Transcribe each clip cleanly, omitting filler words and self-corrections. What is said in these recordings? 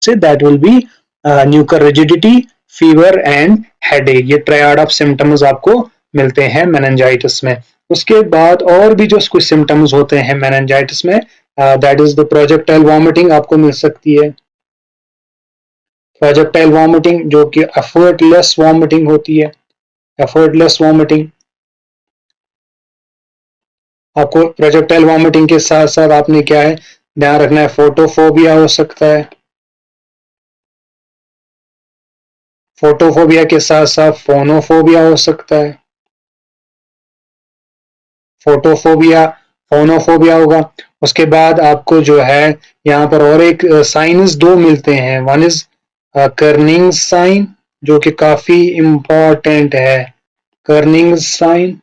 से, that will be nuchal rigidity, fever and headache. ये triad of symptoms आपको मिलते हैं मेनिंजाइटिस में। उसके बाद और भी जो कुछ सिम्टम्स होते हैं मेनिंजाइटिस में, that is the projectile vomiting आपको मिल सकती है। प्रोजेक्टाइल वॉमिटिंग जो कि एफर्टलेस वॉमिटिंग होती है, एफर्टलेस वॉमिटिंग। आपको प्रोजेक्टाइल वॉमिटिंग के साथ साथ आपने क्या है ध्यान रखना है, फोटोफोबिया हो सकता है। फोटोफोबिया के साथ साथ फोनोफोबिया हो सकता है। फोटोफोबिया, फोनोफोबिया होगा। उसके बाद आपको जो है यहाँ पर और एक साइन्स दो मिलते हैं, वन इज कर्निंग साइन जो कि काफी इंपॉर्टेंट है, Kernig sign,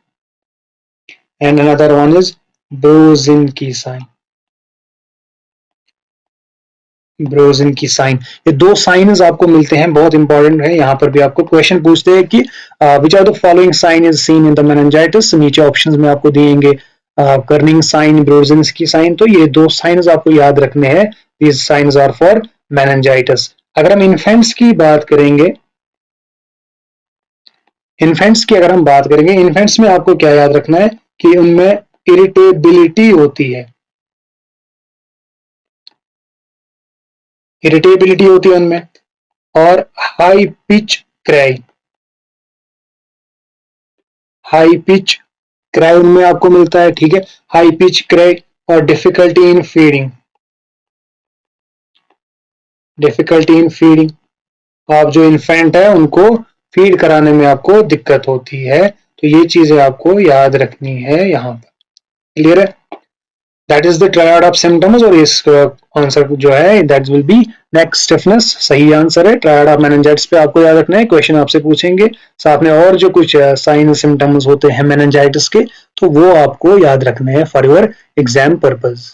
and another one is Brudzinski sign, Brudzinski sign. ये दो साइन्स आपको मिलते हैं, बहुत इंपॉर्टेंट है। यहाँ पर भी आपको क्वेश्चन पूछते हैं कि which are the following sign is seen in the meningitis. नीचे ऑप्शंस में आपको दिएंगे कर्निंग साइन, ब्रोजिनस्की साइन। तो ये दो साइन्स आपको याद रखने हैं, these signs are for meningitis. अगर हम इन्फेंट्स की बात करेंगे, इन्फेंट्स की अगर हम बात करेंगे, इन्फेंट्स में आपको क्या याद रखना है कि उनमें इरिटेबिलिटी होती है, इरिटेबिलिटी होती है उनमें, और high pitch cry, high pitch cry उनमें आपको मिलता है, ठीक है, हाई पिच क्राई। और difficulty in feeding, difficulty in feeding, आप जो इन्फेंट है उनको फीड कराने में आपको दिक्कत होती है। तो ये चीजें आपको याद रखनी है यहाँ पर, क्लियर है। That is the triad of symptoms. और इस आंसर जो है that will B neck stiffness, सही आंसर है। ट्रायड ऑफ मेनिंजाइटिस पे आपको याद रखना है, क्वेश्चन आपसे पूछेंगे। साथ में और जो कुछ साइन सिम्टम्स होते हैं मेनिंजाइटिस के, तो वो आपको याद रखने हैं फॉर योर एग्जाम पर्पज।